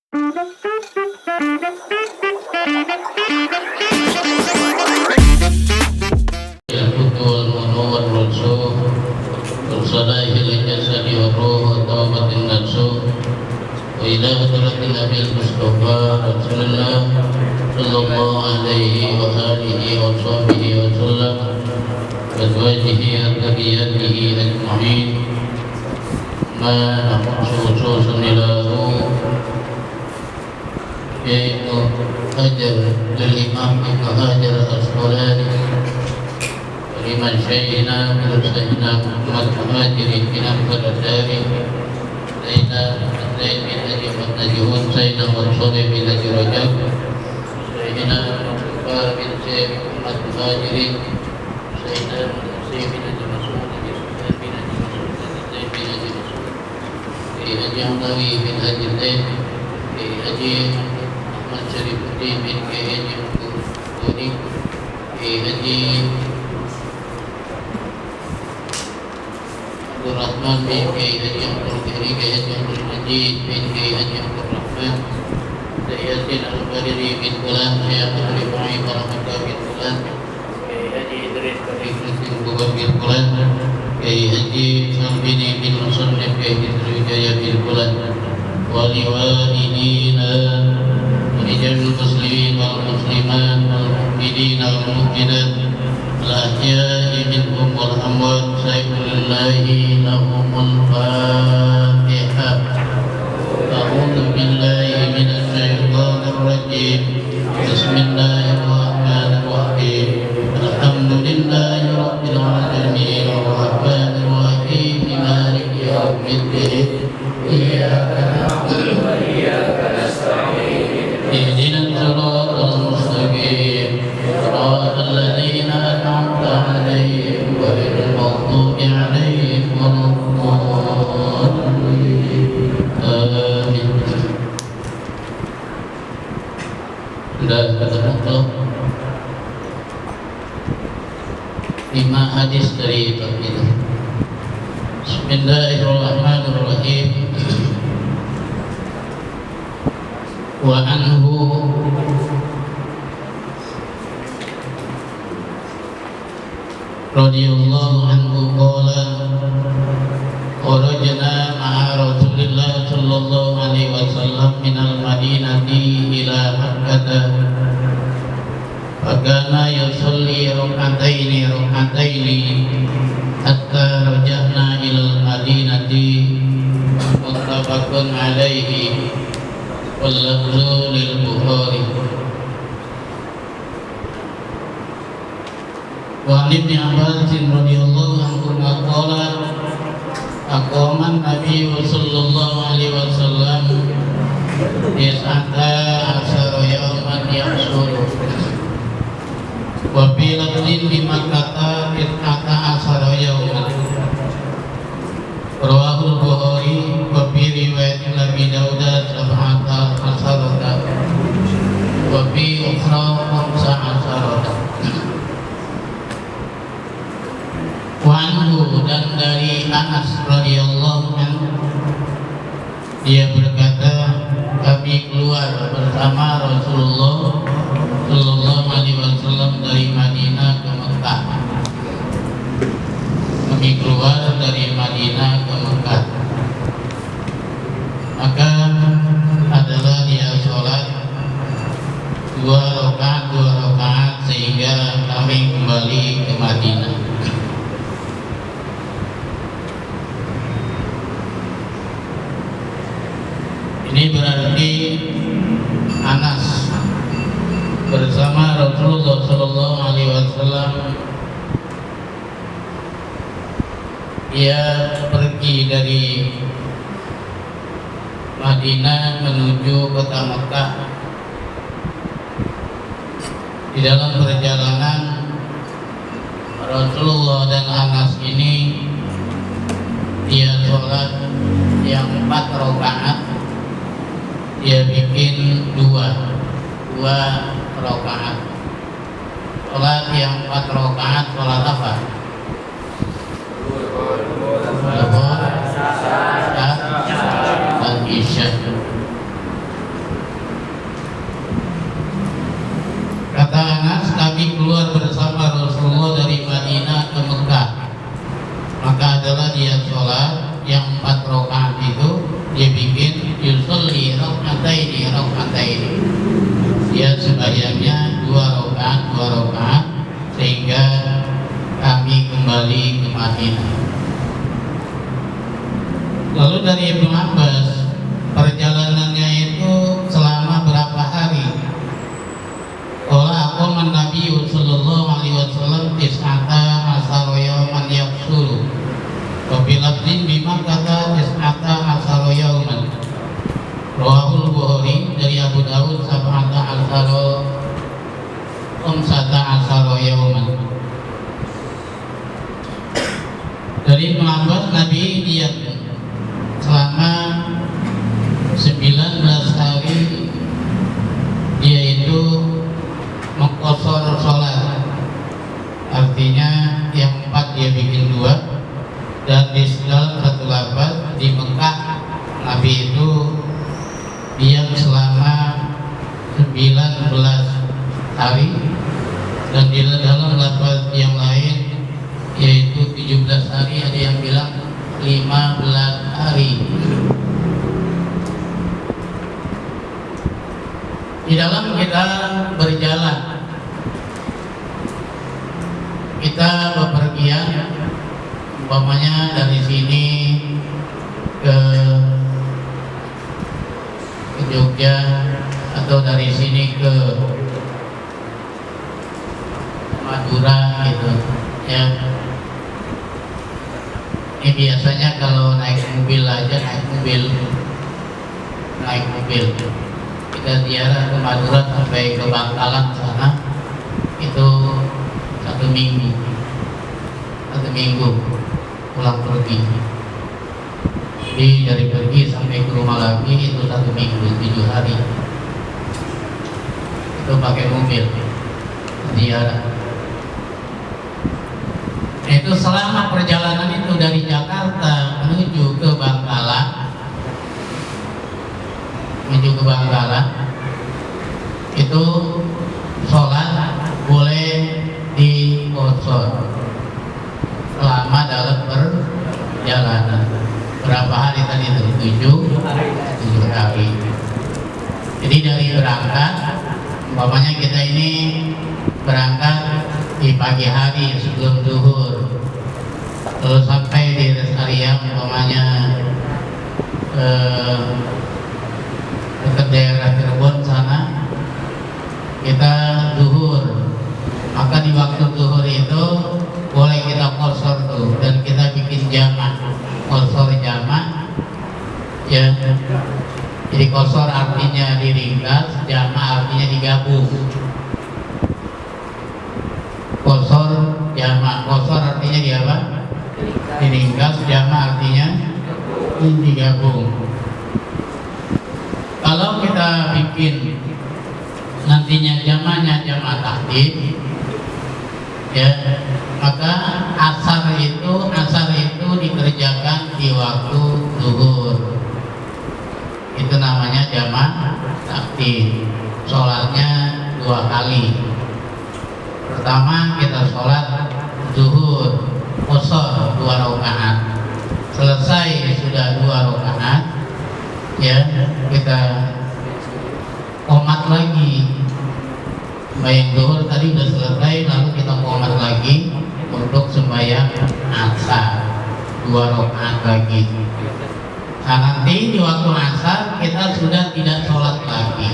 إلى حضرة النبي المصطفى رسول الله صلى الله عليه وآله وصحبه وسلم وأزواجه وذريته أجمعين ما نخص خصوصا له yaitu Hajar Imam Ibn Hajar Al-Asqalani liman syaihina min sayyidina Muhammad Muhajirin bin Al-Qadari Sayyidina Zaid bin Haji Najihun Sayyidina Mansuri bin Haji Rajab Sayyidina Muhammad bin Syekh Muhammad Muhajirin Sayyidina Syekh bin Haji Mas'ud bin Haji Mas'ud Zaid bin Haji Mas'ud Haji Hamdawi bin Haji Zaid Haji Ahmad Syarifuddin bin Haji Abdul Haji Abdul Rahman bin Haji Abdul Kiri Haji Abdul Majid bin Haji Abdul Rahman Sayyasin Al-Badiri bin Bulan Syekh Abdul Ibrahim Al-Hamdah bin Bulan Haji Idris bin Bulan bin Bulan Haji Sambini bin Musannif Haji Sriwijaya bin Bulan waliwalidina walijalul muslimin wal muslimat wal mu'minina wal mu'minat al-ahya'i minhum wal amwat sayyidillahi lahumul fatihah. A'udzu billahi minasy syaithanir rajim. Bismillahirrahmanirrahim. Alhamdulillahi rabbil alamin arrahmanir rahim maliki yaumiddin. Iyyaka na'budu wa iyyaka nasta'in. Ihdinas siratal mustaqim. Siratal ladzina an'amta 'alaihim ghairil maghdubi 'alaihim waladdallin. Amin. Sudah ketemu 5 hadis dari kita. Bismillahirrahmanirrahim. Wa anhu radhiyallahu anhu qala kharajna ma'a Rasulillah sallallahu alaihi wasallam minal Madinati ila Makkah fakana yusalli rak'ataini hatta raja'na ilal Madinati muttafaqun alaihi wal lafzu lil Bukhari. Wa Ibnu Abbas radhiyallahu anhu qala aqama an-nabiy sallallahu alaihi wasallam yas'ata asara yawman yaqsuru wa bi lafzin bi Makkah tis'ata asara yawman. Rawahul Bukhari wa bi riwayat Nabi Daud sab'ata asarata wa bi ukhra khamsa asarata. Wa anhu, dan dari Anas radhiyallahu anhu dia berkata kami keluar bersama Rasulullah sallallahu alaihi wasallam dari Madinah ke Mekah. Kami keluar dari Madinah ke Mekah. Maka adalah dia sholat 2 rakaat sehingga kami kembali ke Madinah. Ini berarti Anas bersama Rasulullah sallallahu alaihi wasallam dia pergi dari Madinah menuju kota Mekah. Di dalam perjalanan Rasulullah dan Anas ini dia sholat yang 4 rakaat, dia bikin 2 rakaat. Sholat yang 4 rakaat sholat apa? Zuhur, Asar, dan Isya. Anas, kami keluar bersama Rasulullah dari Madinah ke Mekah. Maka adalah dia sholat yang 4 rakaat itu dia bikin yusolli rakaataini. Dia sembahyangnya 2 rakaat sehingga kami kembali ke Madinah. Lalu dari Ibnu Abbas, perjalanannya itu selama berapa hari? Aqaman Nabi sallallahu alaihi wasallam tis'ata asara yauman yaqsuru. Wa bil lafzin bima kata tis'ata asara yauman. Rawahul Bukhari dari Abu Dawud sab'ata asara yauman. Dari Ibnu Abbas, Nabi diam selama 19 hari. Dia itu mengqashar sholat, artinya yang 4 dia bikin 2. Dan di dalam satu lafaz di Mekah Nabi itu diam selama 19 hari, dan di dalam lafaz yang lain yaitu 17 hari, ada yang bilang 15 hari. Di dalam kita berjalan, kita bepergian, umpamanya dari sini ke Jogja atau dari sini ke Madura gitu ya. Ini biasanya kalau naik mobil kita ziarah ke Madura sampai ke Bangkalan sana itu 1 minggu pulang pergi. Jadi dari pergi sampai ke rumah lagi itu 1 minggu, 7 hari. Itu pakai mobil ziarah. Itu selama perjalanan itu dari Jakarta menuju ke Bangkalan, itu sholat boleh diqashar selama dalam perjalanan. Berapa hari tadi itu? 7 hari. Jadi dari berangkat, umpamanya kita ini berangkat di pagi hari sebelum zuhur, lalu sampai di rest area umpamanya dekat daerah Cirebon sana, kita zuhur. Maka di waktu zuhur itu boleh kita qashar tuh, dan kita bikin jamak, qashar jamak ya. Jadi qashar artinya diringkas, jamak artinya digabung. Qashar jamak, qashar artinya di apa? Diringkas, jamak artinya digabung. Kalau kita bikin nantinya jamaknya jamak tahdid ya, maka asar itu dikerjakan di waktu zuhur. Itu namanya jamak tahdid. Sholatnya 2 kali. Pertama kita sholat zuhur qashar 2 rakaat. Selesai sudah 2 rakaat ya, kita qomat lagi. Sembahyang zuhur tadi sudah selesai, lalu kita qomat lagi untuk sembahyang asar 2 rakaat lagi. Nah, nanti di waktu asar kita sudah tidak sholat lagi.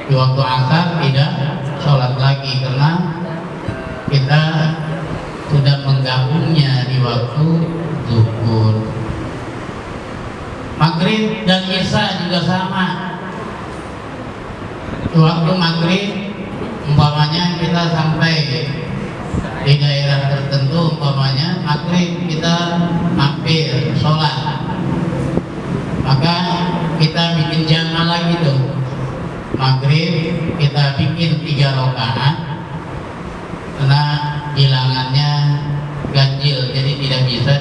Di waktu asar tidak sholat lagi karena kita sudah menggabungnya di waktu zuhur. Maghrib dan Isya juga sama. Di waktu maghrib, umpamanya kita sampai di daerah tertentu, umpamanya maghrib kita mampir sholat, maka kita bikin jamak lagi tuh. Maghrib kita bikin 3 rakaat karena bilangannya ganjil, jadi tidak bisa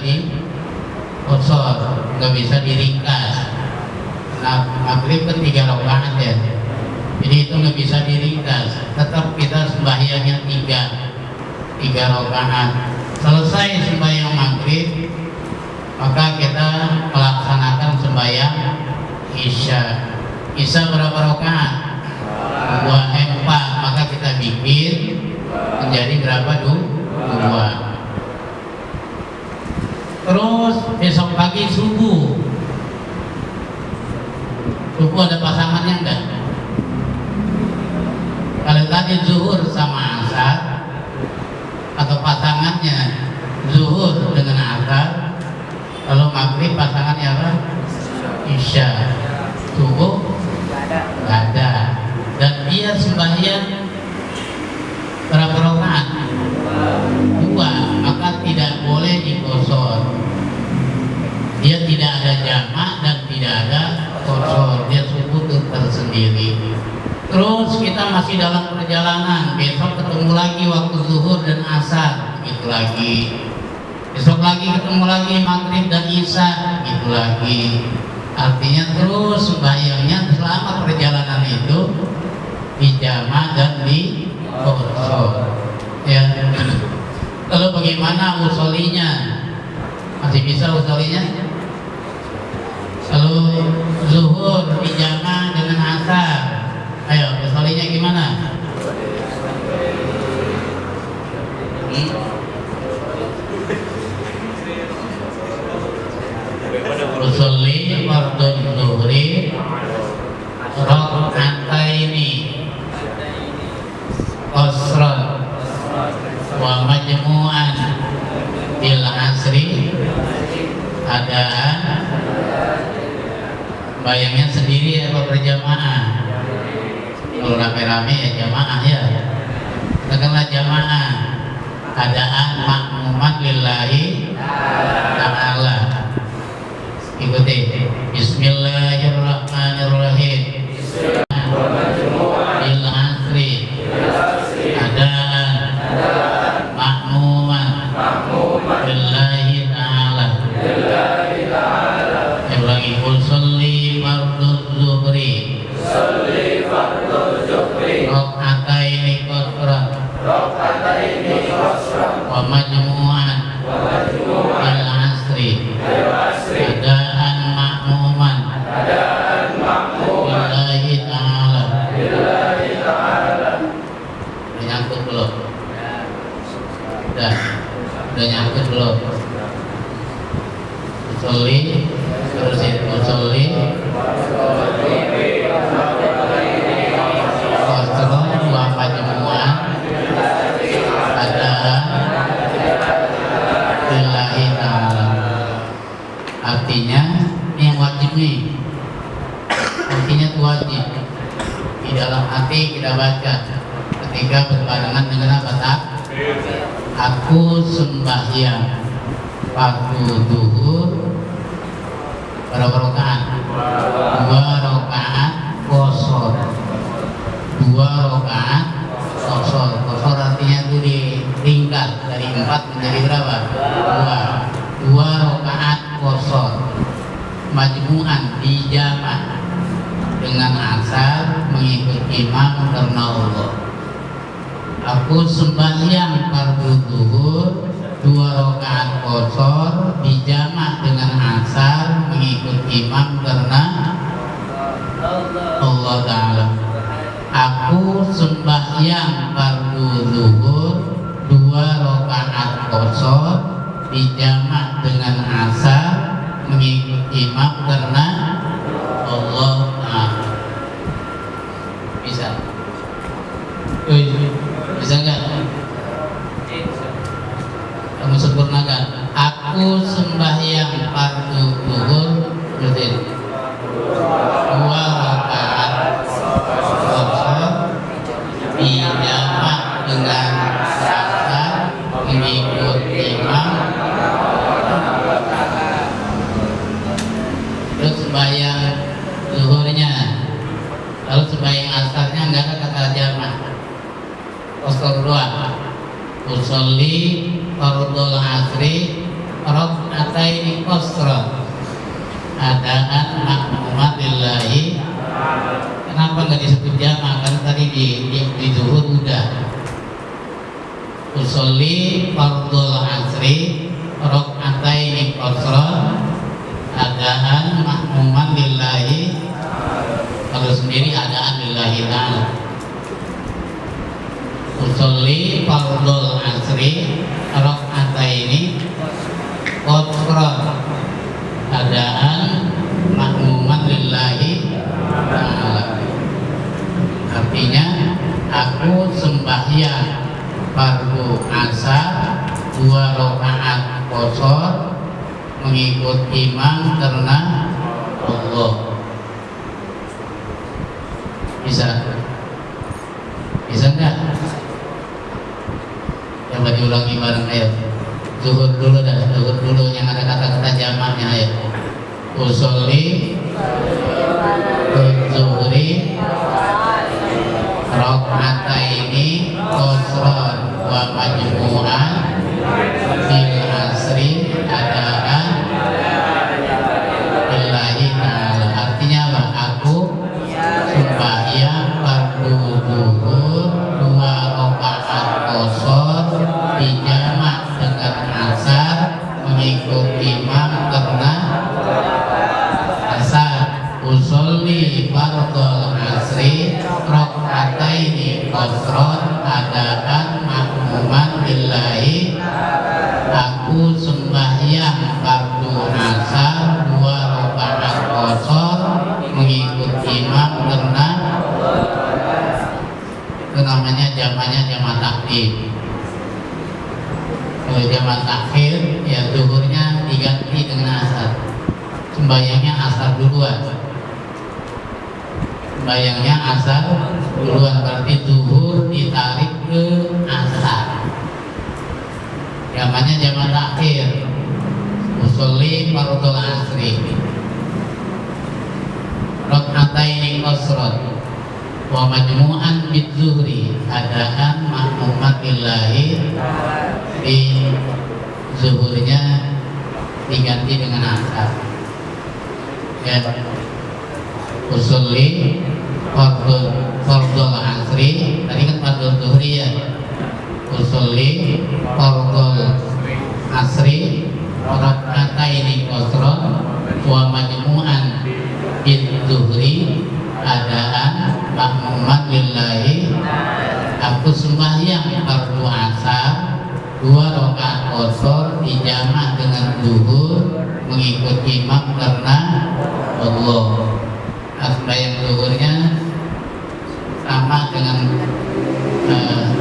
qashar, nggak bisa diringkas. Nah, maghrib kan 3 rakaat ya. Jadi itu nggak bisa diringkas. Tetap kita sembahyangnya tiga rakaat. Selesai sembahyang maghrib, maka kita melaksanakan sembahyang isya. Isya berapa rakaat? 4. Maka kita bikin menjadi berapa? 2. Terus besok pagi subuh ada pasangannya enggak? Kalau tadi zuhur sama asar, atau pasangannya zuhur dengan asar, kalau maghrib pasangannya apa? Isya. Subuh nggak ada. Dan dia sembahyang berapa rakaat? 2. Maka tidak boleh dikosor. Dia tidak ada jamak dan tidak ada kosor. Dia subuh tersendiri. Terus kita masih dalam perjalanan. Besok ketemu lagi waktu zuhur dan asar, gitu lagi. Besok lagi ketemu lagi maghrib dan isya, gitu lagi. Artinya terus sembahyangnya selama perjalanan itu dijamak dan dikosor. Ya. Lalu bagaimana usolinya? Masih bisa usolinya? Kalau zuhur dijamak dengan asar, ayo usolinya gimana? Usolli fardhu zuhri rak'ataini qasran wa majmu'an bil asri. Adaan bayangnya sendiri apa berjamaah? Kalau rame-rame ya jamaah ya. Katakanlah jamaah. Adaan makmuman lillahi ta'ala. Ikuti. Bismillahirrahmanirrahim. Bil asri. Adaan makmuman lillahi ta'ala. Yang lagi usolli fardhu zuhri rak'ataini qasran wa majmu'an bil asri. Adaan makmuman lillahi ta'ala. Udah nyangkut belum? Udah nyangkut belum? Usolli, terusin usolli qasran wa majmu'an adaan lillahi ta'ala. Artinya ini yang wajib nih. Artinya itu wajib. Di dalam hati kita baca ketika berbarengan dengan apa? Aku sembahyang fardhu zuhur berapa rakaat? 2 rakaat qasar. 2 rakaat qasar. Qasar artinya itu diringkas dari 4 menjadi berapa? 2. 2 rakaat qasar. Majmu'an dijamak dengan asar mengikut imam karena Allah. Aku sembahyang fardhu zuhur 2 rakaat qasar dijamak dengan asar mengikut imam karena Allah Ta'ala. Aku sembahyang fardhu zuhur 2 rakaat qasar dijamak dengan asar mengikut imam karena Allah Ta'ala. Bisa? Bisa nggak? Kamu sempurnakan. Aku sembahyang fardhu zuhur berarti 2 rakaat qasar dijamak dengan asar mengikut imam. Terus sembahyang zuhurnya, lalu sembahyang asarnya nggak ada kata jamak. Qasar 2. Usolli fardhul asri rak'ataini qasran. Adaan makmuman lillahi. Kenapa nggak disebut jamak? asri rakaataini qasran, adaan makmuman lillahi ta'ala. Artinya aku sembahyang fardu asar 2 rakaat qasar mengikut imam karena Allah. Bisa enggak? Coba diulangi bareng, ayo. Zuhur dulu yang ada kata-kata jamaknya, ayo. Usolli zuhri rakaataini qasran wa majmu'an fil asri adaan lillahi ta'ala. Artinya apa? Aku sembahyang fardu zuhur 2 rakaat qasar dijamak dengan asar mengikut imam karena asar. Usolli fardhul asri rakaataini qasran adaan makmuman lillahi. Aku sembahyang fardu asar 2 rakaat qasar mengikut imam karena itu namanya jamak takdim. Kalau jamak takhir ya zuhurnya diganti dengan asar. Sembahyangnya asar duluan. Sembahyangnya asar duluan, berarti zuhur ditarik ke asar. Jamaknya jamak takhir. Usolli fardhul asri rakaataini qasran wa majmu'an bizuhri adaan makmuman lillahi. Di zuhurnya diganti dengan asar ya. Usolli fardhul asri, tadi kan fardhul zuhri ya. Usolli fardhul asri rakaataini qasran wa majmu'an bizuhri adaan makmuman lillahi. Aku sembahyang fardu asar 2 rakaat qasar dijamak dengan zuhur mengikut imam karena Allah. Sembahyang zuhurnya sama dengan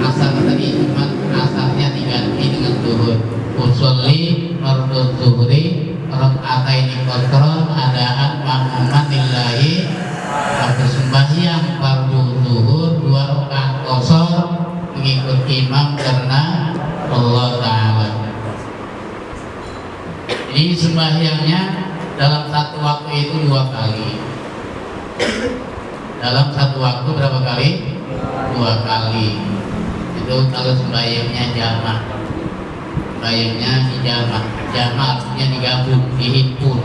asar tadi, cuma asarnya diganti dengan zuhur. Usolli fardhu zuhri rakaataini qasran adaan makmuman lillahi. Aku sembahyang fardu zuhur 2 rakaat qasar mengikut imam karena Allah Ta'ala. Jadi sembahyangnya dalam satu waktu itu 2 kali. Dalam satu waktu berapa kali? 2 kali. Itu kalau sembahyangnya jamak. Sembahyangnya dijamak. Jamak artinya digabung, dihimpun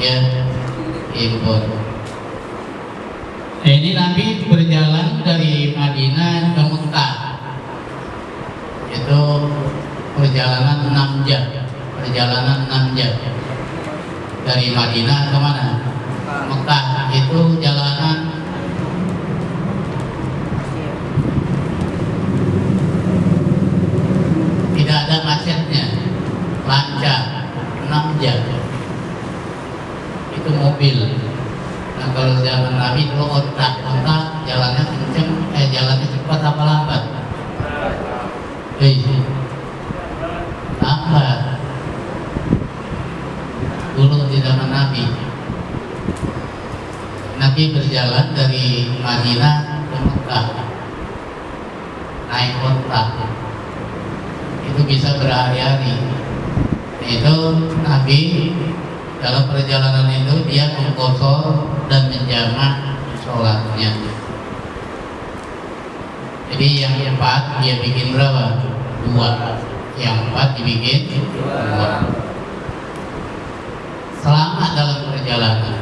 ya, himpun. Ini Nabi berjalan dari Madinah ke Mekah. Itu perjalanan 6 jam. Perjalanan 6 jam. Dari Madinah ke mana? Mekah. Itu jalanan tidak ada macetnya, lancar, 6 jam. Itu mobil. Nah kalau zaman Nabi itu ontak jalannya kenceng, jalannya cepat apa lambat? Lambat. Dulu di zaman Nabi berjalan dari Madinah ke Mekah naik ontak, itu bisa berhari-hari. Itu Nabi dalam perjalanan itu dia mengqasar dan menjamak sholatnya. Jadi yang 4 dia bikin berapa? 2. Yang 4 dibikin 2. Selamat dalam perjalanan.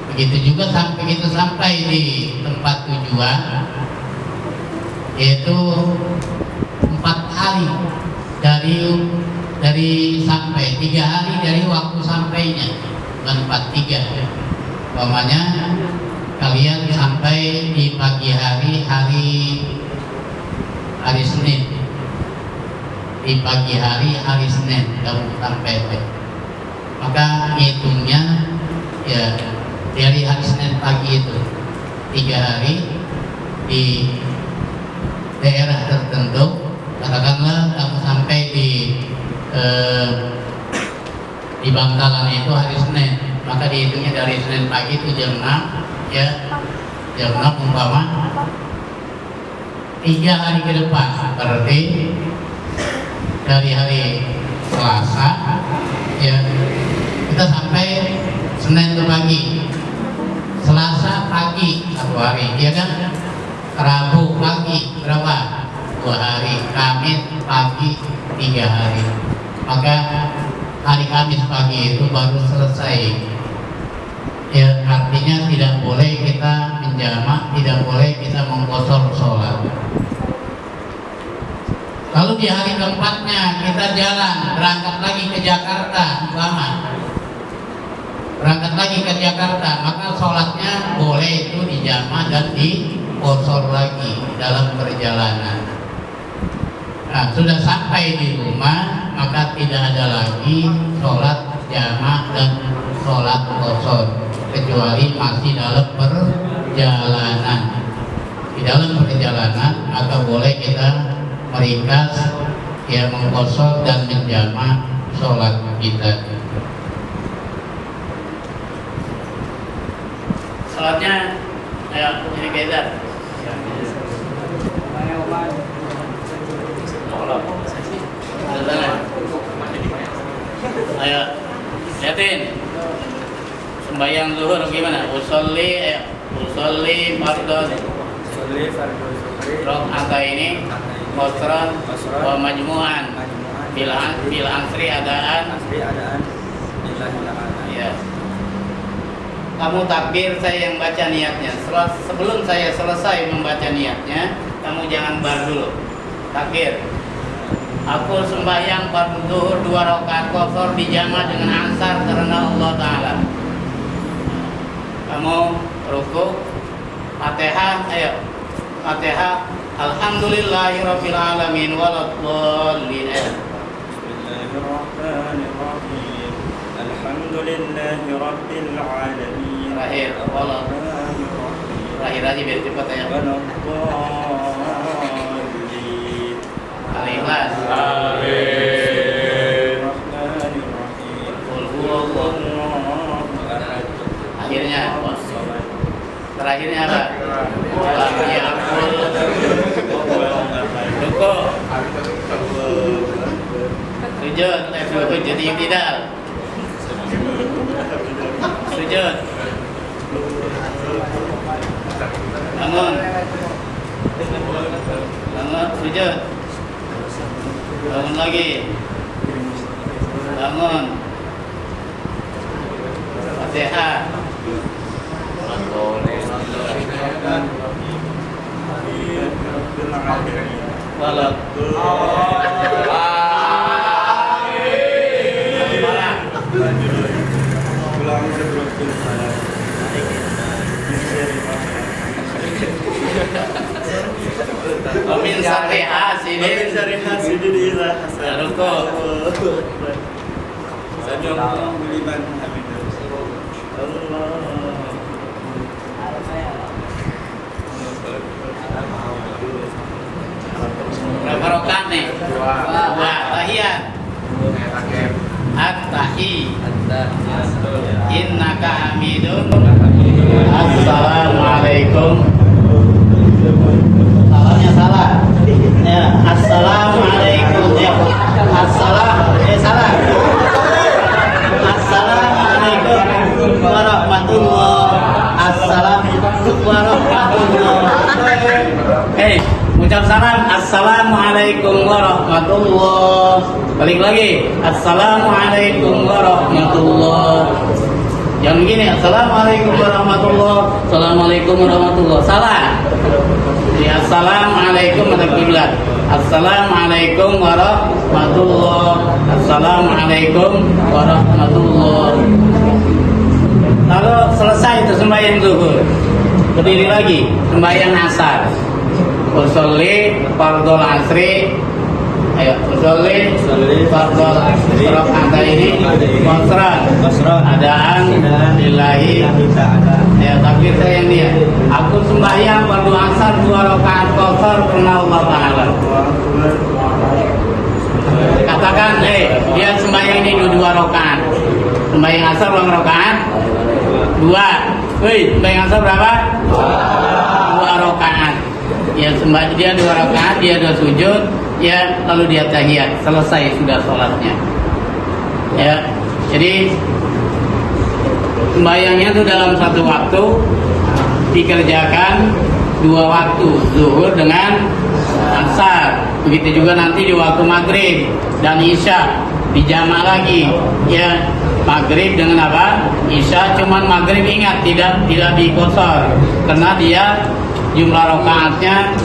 Begitu juga sampai di tempat tujuan, yaitu 4 hari dari sampai 3 hari dari waktu sampainya, bukan 4-3. Umpamanya kalian sampai di pagi hari Senin, di pagi hari Senin kamu sampai, maka hitungnya ya dari hari Senin pagi itu 3 hari di daerah tertentu. Katakanlah kamu sampai di Bangkalan itu hari Senin, maka dihitungnya dari Senin pagi itu jam 6 ya, jam 6 umpama 3 hari ke depan, berarti dari hari Selasa ya kita sampai Senin itu pagi, Selasa pagi 1 hari, ya kan? Rabu pagi berapa? 2 hari, Kamis pagi 3 hari. Maka hari Kamis pagi itu baru selesai. Ya, artinya tidak boleh kita menjamak, tidak boleh kita mengkosor sholat. Lalu di hari keempatnya kita jalan, berangkat lagi ke Jakarta, berangkat lagi ke Jakarta, maka sholatnya boleh itu dijamak dan dikosor lagi dalam perjalanan. Nah, sudah sampai di rumah, maka tidak ada lagi sholat jamak dan sholat kosor, kecuali masih dalam perjalanan. Di dalam perjalanan maka boleh kita meringkas, ya, mengkosor dan menjamak sholat kita. Sholatnya ini beda. Ayo, lihatin sembahyang zuhur gimana? Usolli fardhu ini qasran wa majmu'an bil ansri adaan. Ya. Kamu takbir, saya yang baca niatnya. Sebelum saya selesai membaca niatnya, kamu jangan bar dulu. Takbir. Aku sembahyang fardhu zuhur 2 rakaat qasar dijama dengan ansar karena Allah Ta'ala. Kamu ruku, Fatihah, ayo. Fatihah, alhamdulillahirabbil alamin waladhdallin. Bismillahirrahmanirrahim. Alhamdulillahirabbil alamin. Terakhir, terakhir aja biar cepat ya. Al-Ikhlas. Akhirnya, terakhirnya apa? Ruku, sujud, jadi tidak. Sujud, bangun, sujud, bangun lagi, bangun, Fatihah, Min syarri hasidin idza hasad. Ruku. Berapa rakaat nih? 2. Tahiyat. Innaka hamidun. Assalamualaikum. Salahnya salah. Ya, assalamualaikum. Ya, salah. Assalamualaikum warahmatullahi. Assalamualaikum warahmatullahi. Ucap salam. Assalamualaikum warahmatullahi. Balik lagi. Assalamualaikum warahmatullahi. Jangan begini. Assalamualaikum warahmatullahi. Assalamualaikum warahmatullahi. Salah. Ya, assalamualaikum warahmatullahi kiblat. Assalamualaikum warahmatullahi. Assalamualaikum warahmatullahi. Lalu selesai itu sembahyang zuhur, berdiri lagi sembahyang asar. Usolli fardhu asri Ayo, usolli fardhu raka'ataini qasran adaan lillahi ta'ala. Ya, tapi saya ini ya. Aku sembahyang fardu asar 2 rakaat qasar karena Allah Ta'ala. Katakan, dia sembahyang ini 2 rakaat. Sembahyang asar berapa rakaat? 2. Sembahyang asar berapa? 2 rakaat. Ya, dia 2 rakaat, dia 2 sujud, ya, lalu dia tahiyat, selesai sudah sholatnya. Ya, jadi sembahyangnya itu dalam satu waktu dikerjakan 2 waktu, zuhur dengan asar. Begitu juga nanti di waktu maghrib dan isya dijamak lagi, ya, maghrib dengan apa? Isya. Cuman maghrib ingat tidak dikosor karena dia jumlah rakaatnya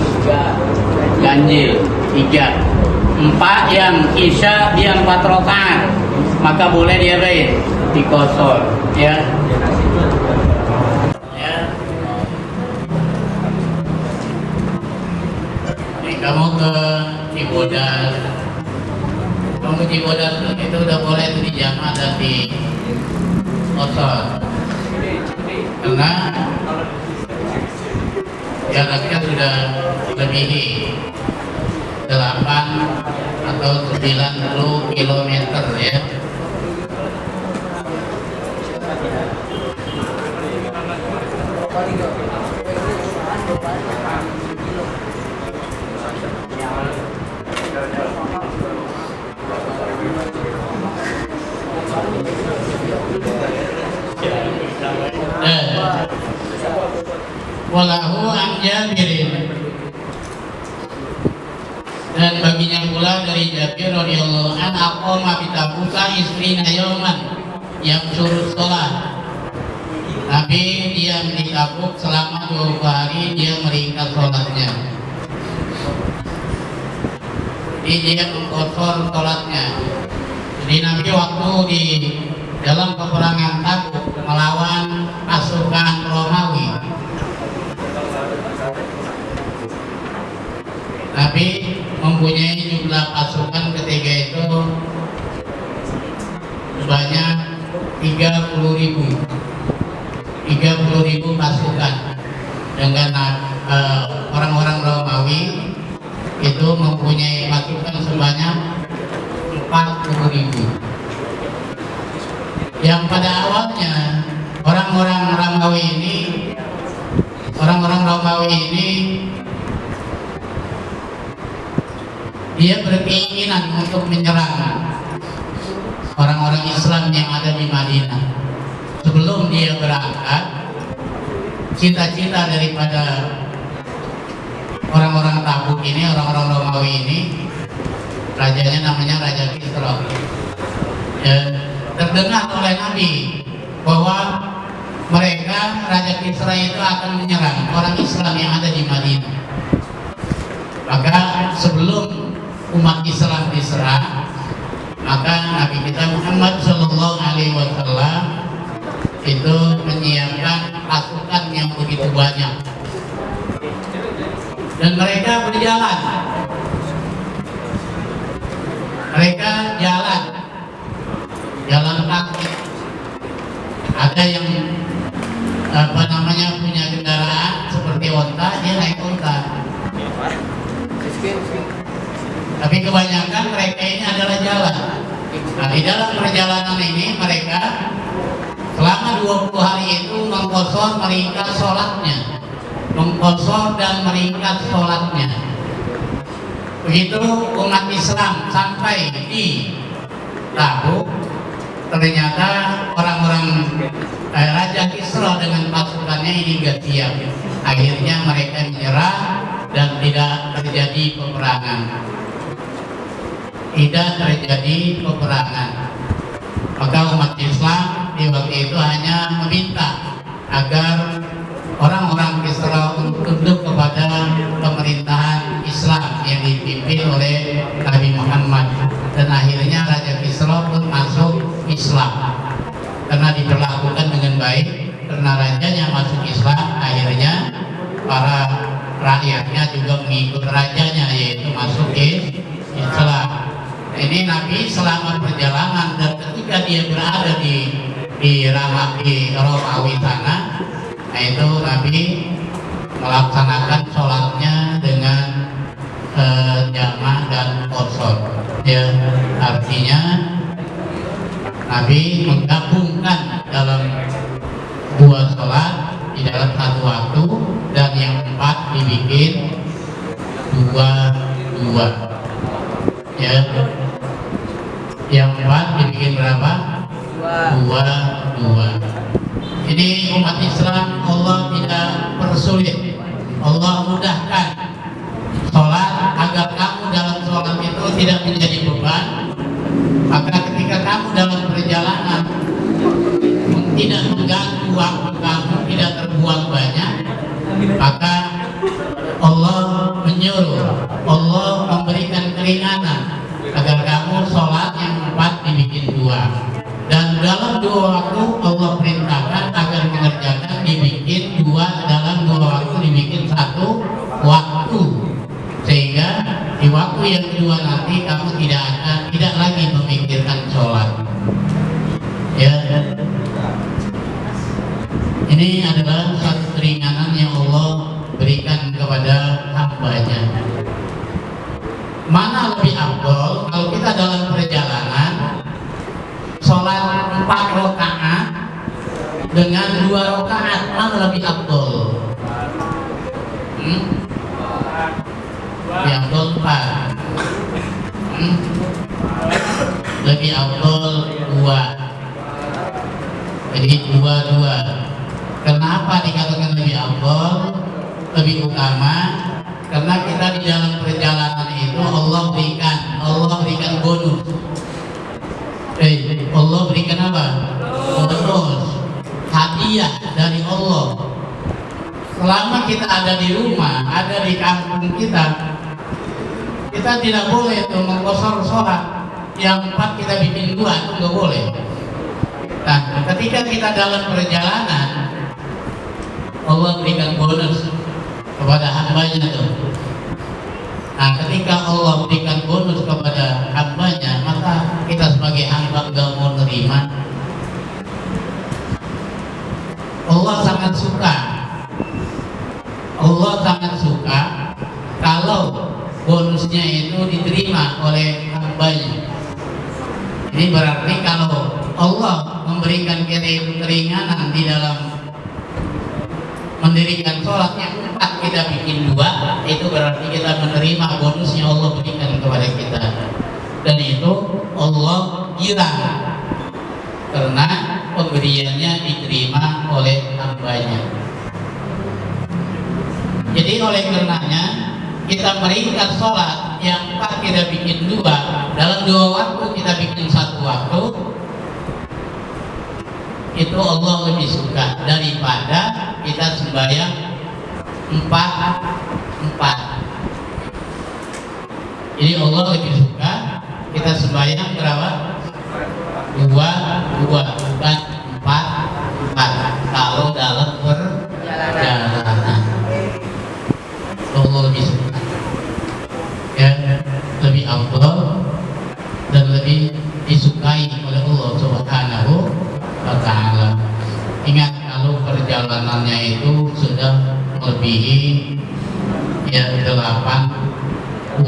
ganjil 3. 4 yang isya dia 4 rakaat, maka boleh dia dikosor, ya. Kamu ke Cibodas, itu udah boleh di jamaah dan di kosor karena jaraknya sudah melebihi 8 atau 90 km, ya. Walahu an Jabirin, dan baginya pula dari Jabir radhiyallahu an aqama bi Tabuka istrina yauman yang suruh sholat. Nabi diam di Tabuk selama 20 hari, dia meringkas sholatnya. Jadi dia mengkosor sholatnya. Jadi Nabi waktu di dalam peperangan Tabuk melawan pasukan Romawi, Nabi mempunyai jumlah pasukan ketika itu sebanyak 30.000 pasukan, dengan orang-orang Romawi itu mempunyai pasukan sebanyak 40.000. Yang pada awalnya orang-orang Romawi ini dia berkeinginan untuk menyerang orang-orang Islam yang ada di Madinah. Sebelum dia berangkat, cita-cita daripada orang-orang Tabuk ini, orang-orang Romawi ini, rajanya namanya Raja Kisra, ya, terdengar oleh Nabi bahwa mereka, Raja Kisra itu akan menyerang orang Islam yang ada di Madinah. Maka sebelum umat Islam diserang, maka Nabi kita Muhammad Sallallahu Alaihi Wasallam itu menyiapkan pasukan yang begitu banyak, dan mereka berjalan, jalan kaki. Ada yang punya kendaraan seperti onta, dia naik onta. Tapi kebanyakan mereka ini adalah jalan. Nah, di dalam perjalanan ini mereka selama 20 hari itu mengkosor dan meringkas sholatnya. Begitu umat Islam sampai di Tabuk, ternyata orang-orang Raja Kisra dengan pasukannya ini gak siap. Akhirnya mereka menyerah dan tidak terjadi peperangan. Maka umat Islam di waktu itu hanya meminta agar orang-orang Kisra tunduk kepada pemerintahan Islam yang dipimpin oleh Nabi Muhammad, dan akhirnya Raja Kisra pun masuk Islam karena diperlakukan dengan baik. Karena rajanya masuk Islam, akhirnya para rakyatnya juga mengikut rajanya, yaitu masuk Islam. ini Nabi selama perjalanan dan ketika dia berada di Romawi sana, nah itu Nabi melaksanakan sholatnya dengan jamaah dan qasar. Ya, artinya Nabi menggabungkan dalam dua sholat di dalam satu waktu, dan yang empat dibikin dua. Ya, yang empat dibikin berapa? Dua. Ini umat Islam Allah tidak persulit, Allah mudahkan sholat agar kamu dalam sholat itu tidak menjadi beban. Maka ketika kamu dalam perjalanan tidak mengganggu waktu kamu, tidak terbuang banyak, maka Allah menyuruh, Allah memberikan keringanan agar kamu sholat yang empat dibikin dua. Dan dalam dua waktu Allah perintahkan agar mengerjakan dibikin dua, dalam dua waktu dibikin satu waktu, sehingga di waktu yang kedua nanti kamu tidak lagi memikirkan sholat. Ya, ini adalah satu keringanan yang Allah berikan kepada hambanya. Mana lebih afdol kalau kita dalam perjalanan sholat 4 rakaat dengan 2 rakaat, mana lebih afdol? Yang afdol 4. Lebih afdol 2. Jadi 2. Kenapa dikatakan lebih afdol, lebih utama? Karena kita di dalam perjalanan itu Allah berikan bonus. Allah berikan apa? Bonus, hadiah dari Allah. Selama kita ada di rumah, ada di kampung kita tidak boleh tuh mengqasar sholat. Yang 4 kita bikin 2, itu nggak boleh. Nah, ketika kita dalam perjalanan, Allah berikan bonus kepada hambanya tuh. Nah, ketika Allah berikan bonus kepada hambanya, maka kita sebagai hamba nggak mau nerima. Allah sangat suka kalau bonusnya itu diterima oleh hambanya. Ini berarti kalau Allah memberikan keringanan di dalam mendirikan sholat yang 4 kita bikin 2, itu berarti kita menerima bonusnya Allah berikan kepada kita, dan itu Allah girang karena pemberiannya diterima oleh hambanya. Jadi oleh karenanya kita meringkas sholat yang 4 kita bikin 2, dalam 2 waktu kita bikin 1 waktu, itu Allah lebih suka daripada kita sembahyang 4. Jadi Allah lebih suka kita sembahyang berapa? 2, bukan 4. Kalau dalam perjalanan Allah lebih suka, ya, lebih afdal dan lebih disukai oleh Allah Subhanahu wa ta'ala. Ingat, kalau perjalanannya itu sudah melebihi ya 85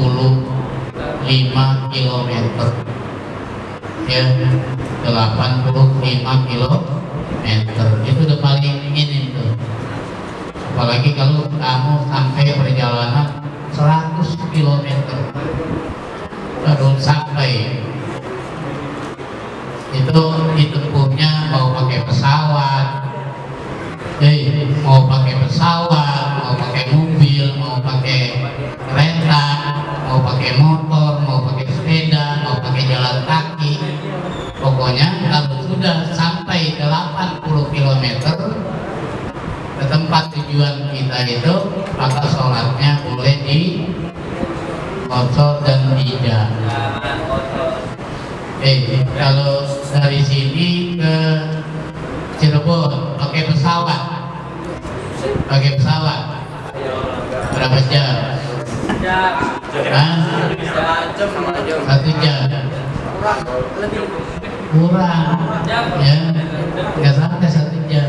km, ya 85 km itu udah paling minim tuh. Apalagi kalau kamu sampai perjalanan 100 km baru sampai, itu ditempuhnya mau pakai pesawat, mau pakai mobil, mau pakai kereta, mau pakai motor, mau pakai sepeda, mau pakai jalan kaki. Pokoknya kalau sudah sampai 80 km ke tempat tujuan kita itu, maka sholatnya boleh di qasar dan tidak. Kalau dari sini ke Cirebon pakai pesawat berapa jam? Hah? Jam sama jam. 1 jam. Lebih. Kurang ya, nggak sampai 1 jam,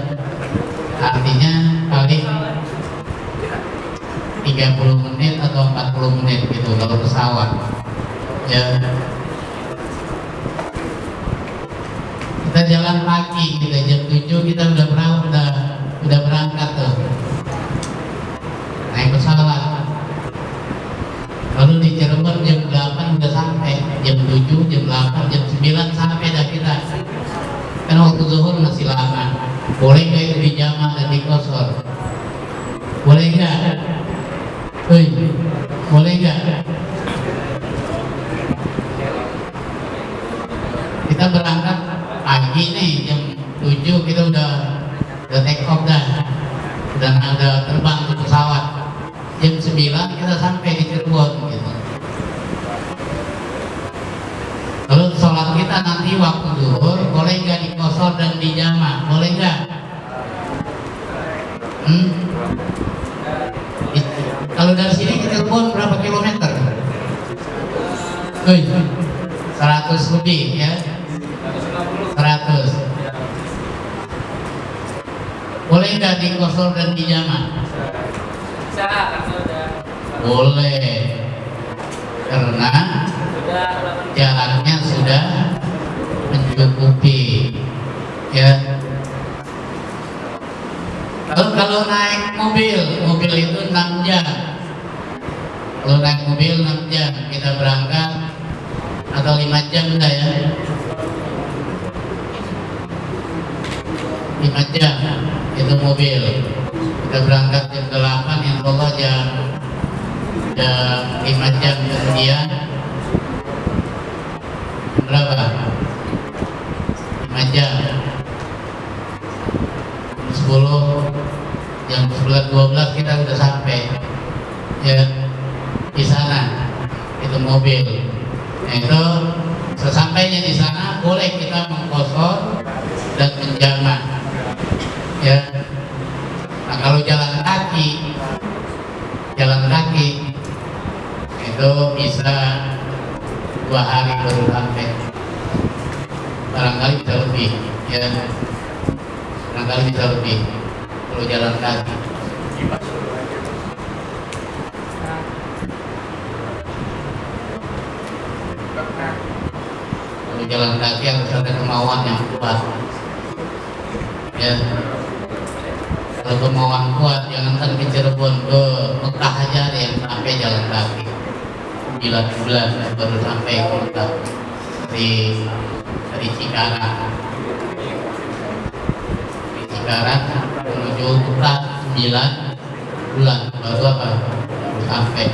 artinya paling 30 menit atau 40 menit gitu kalau pesawat ya. Kita jalan pagi, kita jam 7 kita udah berangkat tuh naik pesawat, lalu di Cirebon jam 8 udah sampai, jam 7, jam 8, jam 9 sampai dah kita. Kan waktu zuhur masih lama. Boleh nggak itu dijama dan dikosor? Boleh nggak? Boleh nggak? Kita berangkat pagi nih jam 7 kita udah take off dah, udah terbang ke pesawat. Jam 9 kita sampai di Cirebon gitu. Lalu sholat kita nanti waktu zuhur boleh nggak dikosor dan dijama? Boleh nggak? Kalau dari sini ke Cirebon berapa kilometer? 100 lebih ya. 100. Boleh nggak dikosor dan dijama? Boleh, karena jalannya sudah mencukupi ya. Kalau naik mobil itu 6 jam. Kalau naik mobil 6 jam kita berangkat, atau 5 jam dah ya. 5 jam itu mobil. Kita berangkat jam 8, insya Allah jam 5 jam kemudian berapa? 5 jam 10, jam 11-12 kita udah sampai ya di sana. Itu mobil. Nah, itu sesampainya di sana boleh kita mengkosor dan menjama ya. Nah, kalau jalan kaki itu bisa 2 hari baru sampai, barangkali bisa lebih ya, barangkali bisa lebih kalau jalan kaki. Kalau jalan kaki harus ada kemauan yang kuat ya. Kalau kemauan kuat, jangankan ke Cirebon, ke Mekah aja ada yang sampai jalan kaki 9 bulan baru sampai ke Mekah dari Cikarang menuju Mekah 9 bulan baru sampai.